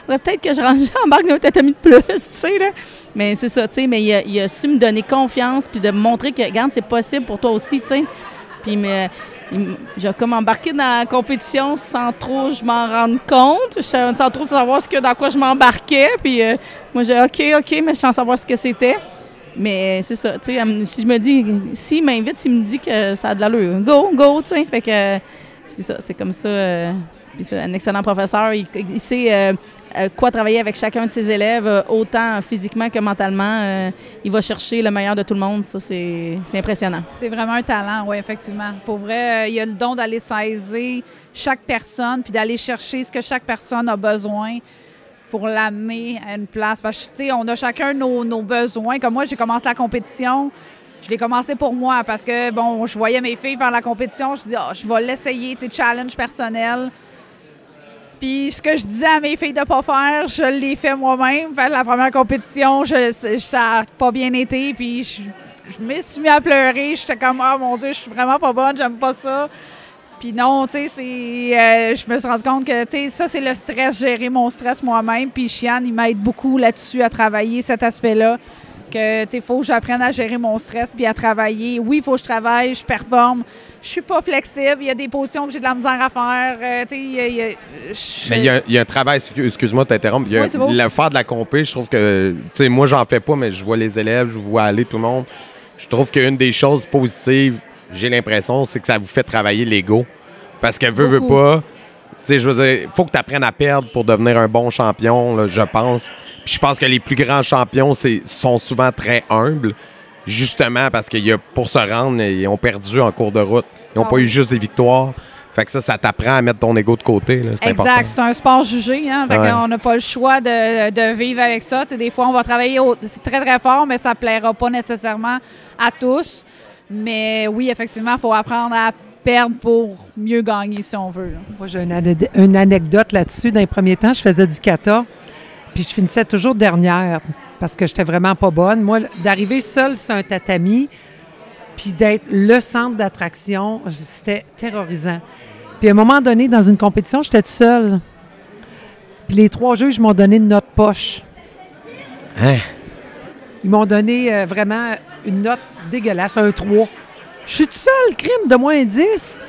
Faudrait peut-être que j'embarque dans un tatami de plus, tu sais, là. Mais c'est ça, tu sais, mais il a su me donner confiance puis de me montrer que, regarde, c'est possible pour toi aussi, tu sais. Puis j'ai comme embarqué dans la compétition sans trop je m'en rendre compte, sans trop savoir dans quoi je m'embarquais. Puis moi, j'ai OK, mais sans savoir ce que c'était. Mais c'est ça, tu sais, si je me dis, s'il m'invite, s'il me dit que ça a de l'allure, go, tu sais. Fait que c'est ça, c'est comme ça. Puis c'est un excellent professeur. Il sait quoi travailler avec chacun de ses élèves, autant physiquement que mentalement. Il va chercher le meilleur de tout le monde. Ça, c'est impressionnant. C'est vraiment un talent, oui, effectivement. Pour vrai, il a le don d'aller saisir chaque personne puis d'aller chercher ce que chaque personne a besoin pour l'amener à une place. Parce que, tu sais, on a chacun nos besoins. Comme moi, j'ai commencé la compétition. Je l'ai commencé pour moi parce que, bon, je voyais mes filles faire la compétition. Je me dis, je vais l'essayer, tu sais, challenge personnel. Puis ce que je disais à mes filles de ne pas faire, je l'ai fait moi-même. Fait la première compétition, ça n'a pas bien été. Puis je me suis mis à pleurer. J'étais comme, oh mon Dieu, je suis vraiment pas bonne, j'aime pas ça. Puis non, tu sais, je me suis rendu compte que, tu sais, ça, c'est le stress, gérer mon stress moi-même. Puis Chiane, il m'aide beaucoup là-dessus à travailler cet aspect-là. Que, tu sais, il faut que j'apprenne à gérer mon stress puis à travailler. Oui, il faut que je travaille, je performe. Je suis pas flexible. Il y a des positions que j'ai de la misère à faire. Tu sais, Mais il y a un travail, excuse-moi de t'interrompre. Oui, c'est beau. Le faire de la compé, je trouve que, tu sais, moi, j'en fais pas, mais je vois les élèves, je vois aller tout le monde. Je trouve qu'une des choses positives, j'ai l'impression, c'est que ça vous fait travailler l'ego. Parce que veut pas. Tu sais, je veux dire, il faut que tu apprennes à perdre pour devenir un bon champion, là, je pense. Puis je pense que les plus grands champions sont souvent très humbles, justement parce que pour se rendre, ils ont perdu en cours de route. Ils n'ont pas eu juste des victoires. Fait que ça t'apprend à mettre ton ego de côté. Là, c'est important. Exact. C'est un sport jugé. Hein? Fait qu'on n'a pas le choix de vivre avec ça. Tu sais, des fois, on va travailler c'est très, très fort, mais ça ne plaira pas nécessairement à tous. Mais oui, effectivement, il faut apprendre à perdre pour mieux gagner, si on veut. Là. Moi, j'ai une anecdote là-dessus. Dans les premiers temps, je faisais du kata, puis je finissais toujours dernière parce que j'étais vraiment pas bonne. Moi, d'arriver seule sur un tatami, puis d'être le centre d'attraction, c'était terrorisant. Puis à un moment donné, dans une compétition, j'étais toute seule. Puis les 3 juges m'ont donné une note poche. Hein? Ils m'ont donné vraiment une note dégueulasse, un 3. Je suis toute seule, crime de moins 10.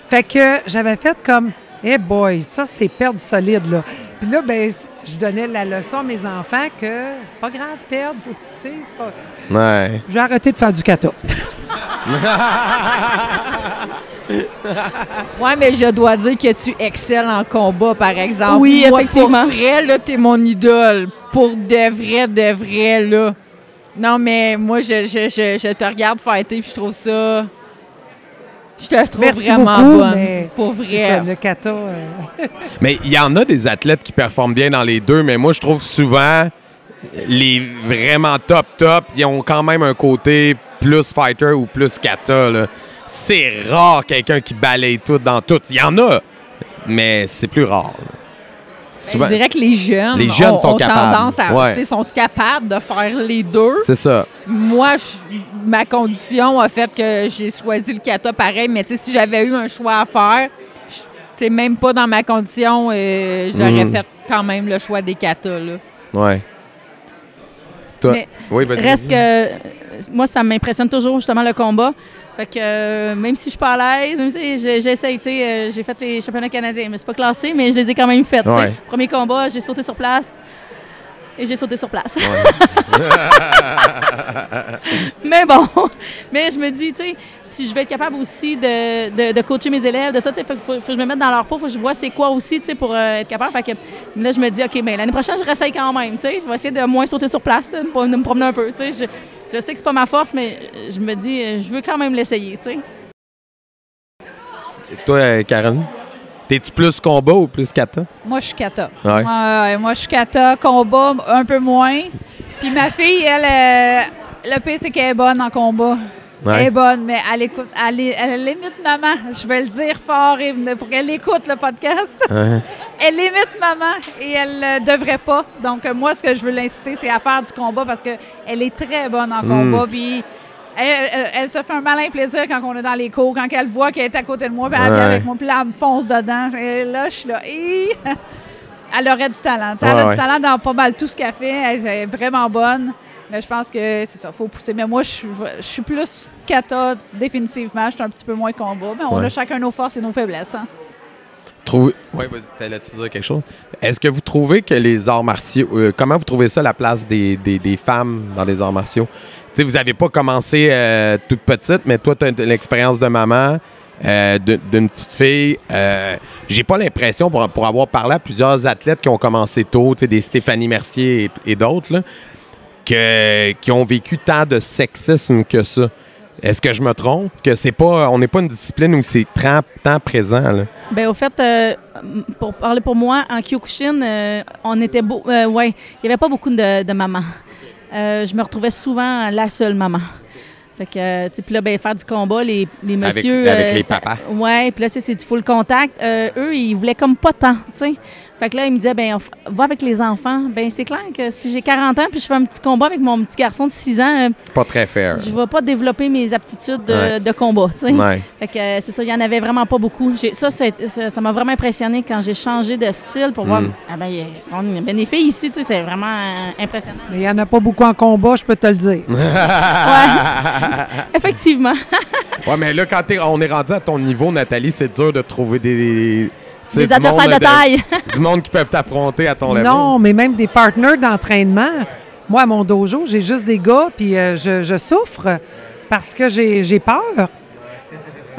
Fait que j'avais fait comme, hey boy, ça, c'est perdre solide, là. Puis là, ben, je donnais la leçon à mes enfants que c'est pas grave de perdre, faut que tu sais, c'est pas... Ouais. J'ai arrêté de faire du kata. Ouais, mais je dois dire que tu excelles en combat, par exemple. Oui, moi, effectivement. Pour vrai, là, t'es mon idole. Pour de vrai, là. Non, mais moi, je te regarde fighter, puis je trouve ça... Je te trouve Merci vraiment beaucoup, bonne. mais Pour c'est ça, vrai. le kata... Mais il y en a des athlètes qui performent bien dans les deux, mais moi, je trouve souvent les vraiment top, ils ont quand même un côté plus fighter ou plus kata, là. C'est rare quelqu'un qui balaye tout dans tout. Il y en a, mais c'est plus rare. Je dirais que les jeunes sont ont capables. tendance à Ouais. sont capables de faire les deux. C'est ça. Moi, ma condition a fait que j'ai choisi le kata pareil, mais si j'avais eu un choix à faire, même pas dans ma condition, j'aurais fait quand même le choix des katas. Là. Ouais. Toi? Mais Oui, vas-y. Reste que moi, ça m'impressionne toujours, justement, le combat. Fait que même si je suis pas à l'aise, même si j'essaie, tu sais, j'ai fait les championnats canadiens. Je me suis pas classée, mais je les ai quand même faits. Ouais. Premier combat, j'ai sauté sur place. Et j'ai sauté sur place. Ouais. Mais bon, Mais je me dis, tu sais, si je vais être capable aussi de coacher mes élèves, de ça, tu sais, faut que je me mette dans leur peau, faut que je vois c'est quoi aussi, tu sais, pour être capable. Fait que là, je me dis, OK, bien, l'année prochaine, je réessaye quand même, tu sais. Je vais essayer de moins sauter sur place, de me promener un peu, tu sais. Je sais que c'est pas ma force, mais je me dis, je veux quand même l'essayer, tu sais. Et toi, Karen? T'es-tu plus combat ou plus kata? Moi, je suis kata. Ouais. Moi, je suis kata, combat un peu moins. Puis ma fille, elle, le pire, c'est qu'elle est bonne en combat. Ouais. Elle est bonne, mais elle écoute, elle limite maman. Je vais le dire fort pour qu'elle écoute le podcast. Ouais. Elle limite maman et elle ne devrait pas. Donc, moi, ce que je veux l'inciter, c'est à faire du combat parce qu'elle est très bonne en combat. Puis elle se fait un malin plaisir quand on est dans les cours, quand elle voit qu'elle est à côté de moi, puis elle vient avec moi, puis là, elle me fonce dedans. Et là, je suis là. Elle aurait du talent. Elle a du talent dans pas mal tout ce qu'elle fait. Elle est vraiment bonne. Mais je pense que c'est ça, il faut pousser. Mais moi, je suis plus kata, définitivement. Je suis un petit peu moins combat. Mais on a chacun nos forces et nos faiblesses. Hein. Oui, vas-y, t'allais-tu dire quelque chose? Est-ce que vous trouvez que les arts martiaux... comment vous trouvez ça, la place des femmes dans les arts martiaux? Tu sais, vous n'avez pas commencé toute petite, mais toi, tu as l'expérience de maman, d'une petite fille. J'ai pas l'impression, pour avoir parlé à plusieurs athlètes qui ont commencé tôt, tu sais, des Stéphanie Mercier et d'autres, là, qui ont vécu tant de sexisme que ça. Est-ce que je me trompe? Que c'est pas, on n'est pas une discipline où c'est tant présent, là? Bien, au fait, pour parler pour moi, en Kyokushin, on était il n'y avait pas beaucoup de mamans. Je me retrouvais souvent la seule maman. Fait que, tu sais, puis là, ben, faire du combat, les messieurs... Avec les papas. Ouais, puis là, c'est du full contact. Eux, ils voulaient comme pas tant, tu sais. Fait que là, ils me disaient, ben, va avec les enfants. Ben, c'est clair que si j'ai 40 ans puis je fais un petit combat avec mon petit garçon de 6 ans... c'est pas très fair. Je vais pas développer mes aptitudes de combat, tu sais. Ouais. Fait que c'est ça, il y en avait vraiment pas beaucoup. Ça m'a vraiment impressionné quand j'ai changé de style pour voir... Ah ben, les filles ici, tu sais, c'est vraiment impressionnant. Mais il n'y en a pas beaucoup en combat, je peux te le dire. Ouais. Effectivement. Ouais, mais là, quand on est rendu à ton niveau, Nathalie, c'est dur de trouver des adversaires de taille. Du monde qui peuvent t'affronter à ton level. Non, mais même des partenaires d'entraînement. Moi, à mon dojo, j'ai juste des gars, puis je souffre parce que j'ai peur.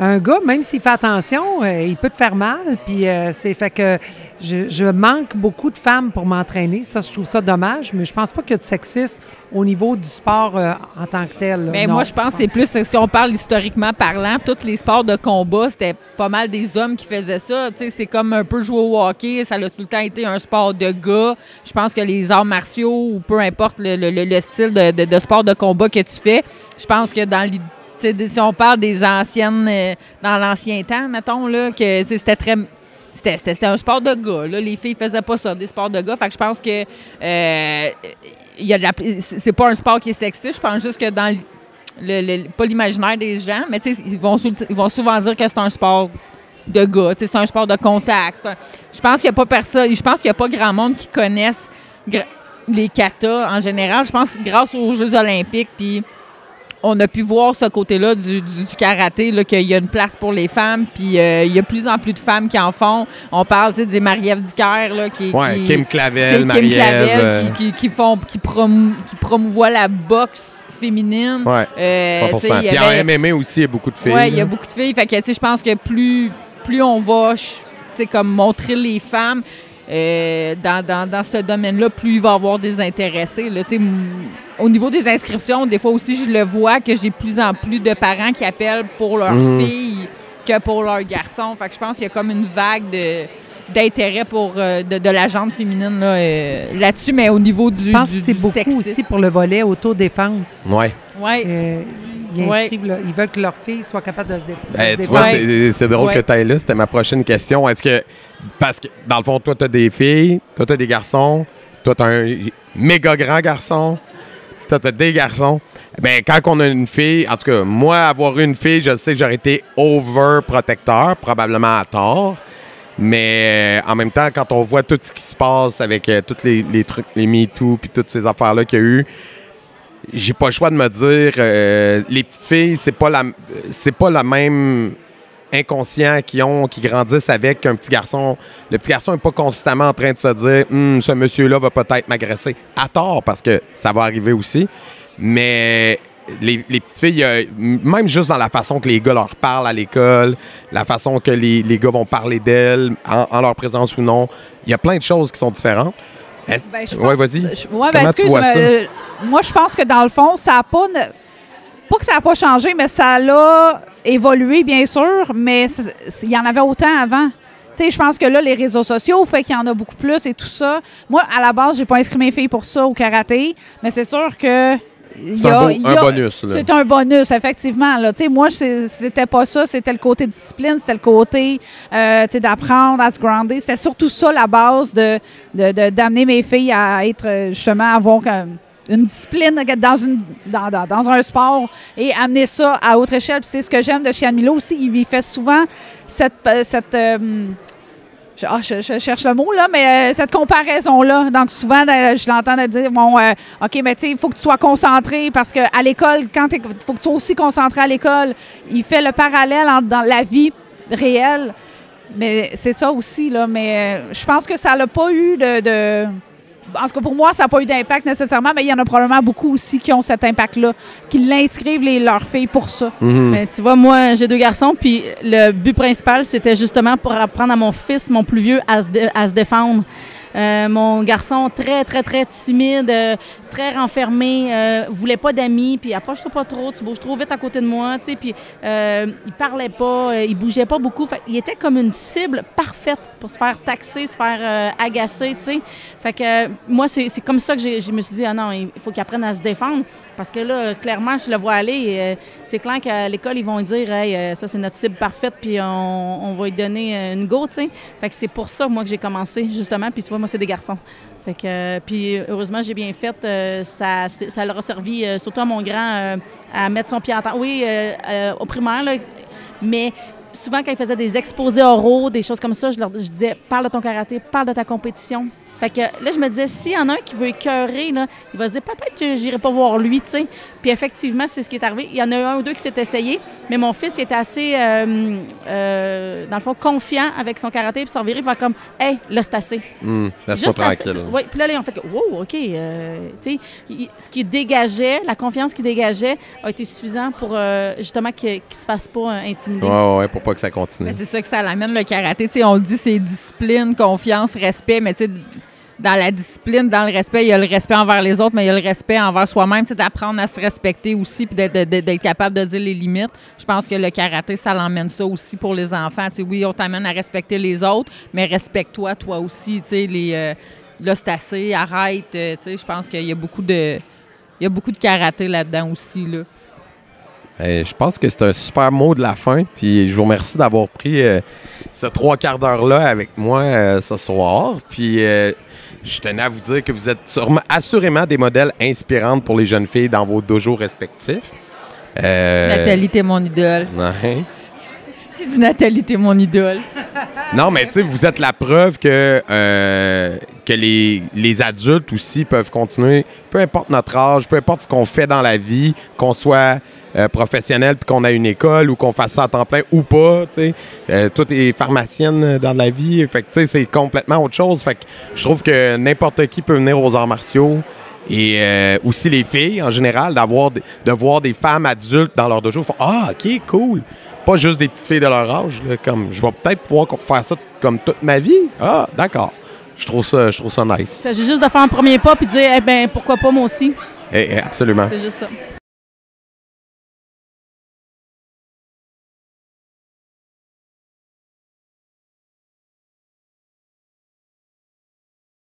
Un gars, même s'il fait attention, il peut te faire mal. Puis c'est fait que je manque beaucoup de femmes pour m'entraîner. Ça, je trouve ça dommage, mais je pense pas qu'il y a de sexisme au niveau du sport en tant que tel. Bien, moi, je pense que c'est plus, si on parle historiquement parlant, tous les sports de combat, c'était pas mal des hommes qui faisaient ça. Tu sais, c'est comme un peu jouer au hockey. Ça a tout le temps été un sport de gars. Je pense que les arts martiaux, ou peu importe le style de sport de combat que tu fais, je pense que dans l'idée, si on parle des anciennes, dans l'ancien temps, mettons, là, que c'était très... C'était un sport de gars. Là. Les filles faisaient pas ça, des sports de gars. Fait que je pense que c'est pas un sport qui est sexiste. Je pense juste que dans pas l'imaginaire des gens, mais ils vont souvent dire que c'est un sport de gars. C'est un sport de contact. Je pense qu'il n'y a pas personne. Je pense qu'il n'y a pas grand monde qui connaisse les katas en général. Je pense que grâce aux Jeux olympiques, puis on a pu voir ce côté-là du karaté, là, qu'il y a une place pour les femmes, puis il y a de plus en plus de femmes qui en font. On parle des Marie-Ève Dicker, là, Kim Clavel, Marie-Ève, qui promouvoient la boxe féminine. Ouais, 100%. Puis en MMA aussi, il y a beaucoup de filles. Oui, il y a beaucoup de filles. Fait que, je pense que plus on va comme montrer les femmes dans ce domaine-là, plus il va y avoir des intéressés. Là, au niveau des inscriptions, des fois aussi, je le vois que j'ai de plus en plus de parents qui appellent pour leurs filles que pour leurs garçons. Fait que je pense qu'il y a comme une vague d'intérêt pour de la gente féminine là-dessus, mais au niveau du Je pense que c'est beaucoup sexisme. aussi pour le volet autodéfense. Oui. Ils veulent que leur fille soit capable de se Tu défendre. vois, c'est drôle que tu ailles là. C'était ma prochaine question. Est-ce que, parce que, dans le fond, toi, tu as des filles, toi, tu as des garçons, toi, tu as un méga grand garçon, toi, tu as des garçons. Bien, quand on a une fille, en tout cas, moi, avoir une fille, je sais que j'aurais été overprotecteur, probablement à tort. Mais en même temps, quand on voit tout ce qui se passe avec tous les trucs, les MeToo, puis toutes ces affaires-là qu'il y a eu, j'ai pas le choix de me dire les petites filles, c'est pas la même inconscient qui grandissent avec qu'un petit garçon. Le petit garçon n'est pas constamment en train de se dire ce monsieur-là va peut-être m'agresser. À tort, parce que ça va arriver aussi. Mais les petites filles, même juste dans la façon que les gars leur parlent à l'école, la façon que les gars vont parler d'elles, en leur présence ou non, il y a plein de choses qui sont différentes. Oui, vas-y. Comment tu vois ça? Moi, je pense que dans le fond, ça n'a pas... Pas que ça n'a pas changé, mais ça l'a évolué, bien sûr, mais il y en avait autant avant. Tu sais, je pense que là, les réseaux sociaux fait qu'il y en a beaucoup plus et tout ça. Moi, à la base, j'ai pas inscrit mes filles pour ça au karaté, mais c'est sûr que... C'est un bonus. Là. C'est un bonus, effectivement. Là. Moi, c'était pas ça. C'était le côté discipline, c'était le côté d'apprendre à se grounder. C'était surtout ça, la base d'amener mes filles à être, justement, avoir une discipline dans un sport et amener ça à autre échelle. Puis c'est ce que j'aime de Chian Milo aussi. Il fait souvent je cherche le mot, là, mais cette comparaison-là. Donc, souvent, je l'entends dire, OK, mais tu sais, il faut que tu sois concentré parce qu'à l'école, il faut que tu sois aussi concentré à l'école. Il fait le parallèle dans la vie réelle. Mais c'est ça aussi, là. Mais je pense que ça n'a pas eu en tout cas, pour moi, ça n'a pas eu d'impact nécessairement, mais il y en a probablement beaucoup aussi qui ont cet impact-là, qui l'inscrivent leurs filles pour ça. Mm-hmm. Mais tu vois, moi, j'ai 2 garçons, puis le but principal, c'était justement pour apprendre à mon fils, mon plus vieux, à se défendre. Mon garçon, très, très, très timide, très renfermé, voulait pas d'amis, puis approche-toi pas trop, tu bouges trop vite à côté de moi, tu sais, puis il parlait pas, il bougeait pas beaucoup. Fait, il était comme une cible parfaite pour se faire taxer, se faire agacer, tu sais. Fait que moi, c'est comme ça que je me suis dit, ah non, il faut qu'il apprenne à se défendre, parce que là, clairement, je le vois aller, c'est clair qu'à l'école, ils vont dire, hey, ça, c'est notre cible parfaite, puis on va lui donner une go, tu sais. Fait que c'est pour ça, moi, que j'ai commencé, justement, puis tu vois, moi, c'est des garçons. Fait que, puis heureusement, j'ai bien fait. Ça leur a servi, surtout à mon grand, à mettre son pied en terre. Oui, au primaire, là, mais souvent, quand ils faisaient des exposés oraux, des choses comme ça, je disais, parle de ton karaté, parle de ta compétition. Fait que là, je me disais, s'il y en a un qui veut écœurer, là, il va se dire, peut-être que j'irai pas voir lui, tu sais. Puis effectivement, c'est ce qui est arrivé. Il y en a un ou deux qui s'est essayé, mais mon fils, il était assez, dans le fond, confiant avec son karaté, puis s'en virer, il va comme, hey, là, c'est assez. Laisse-moi tranquille. Oui, puis là, on fait que, wow, OK. Tu sais, ce qui dégageait, la confiance qu'il dégageait a été suffisant pour, justement, qu'il se fasse pas intimider. Oui, pour pas que ça continue. Mais c'est ça que ça l'amène, le karaté. Tu sais, on le dit, c'est discipline, confiance, respect, mais tu sais, dans la discipline, dans le respect, il y a le respect envers les autres, mais il y a le respect envers soi-même, c'est d'apprendre à se respecter aussi puis d'être capable de dire les limites. Je pense que le karaté, ça l'emmène ça aussi pour les enfants. Tu sais, oui, on t'amène à respecter les autres, mais respecte-toi, toi aussi. Tu sais, là, c'est assez, arrête. Tu sais, je pense qu'il y a beaucoup de karaté là-dedans aussi, là. Je pense que c'est un super mot de la fin. Puis je vous remercie d'avoir pris ce 3 quarts d'heure-là avec moi ce soir. Puis je tenais à vous dire que vous êtes assurément des modèles inspirantes pour les jeunes filles dans vos dojos respectifs. Nathalie, t'es mon idole. Ouais. J'ai dit Nathalie, t'es mon idole. Non, mais tu sais, vous êtes la preuve que les adultes aussi peuvent continuer, peu importe notre âge, peu importe ce qu'on fait dans la vie, qu'on soit professionnel puis qu'on a une école ou qu'on fasse ça à temps plein ou pas, tu sais. Toi, t'es pharmacienne dans la vie, fait que tu sais, c'est complètement autre chose. Fait que je trouve que n'importe qui peut venir aux arts martiaux et aussi les filles en général, de voir des femmes adultes dans leur dojo, font ah, OK, cool. Pas juste des petites filles de leur âge, là, comme je vais peut-être pouvoir faire ça comme toute ma vie. Ah, d'accord. Je trouve ça nice. Il s'agit juste de faire un premier pas puis de dire, eh bien, pourquoi pas moi aussi? Absolument. C'est juste ça.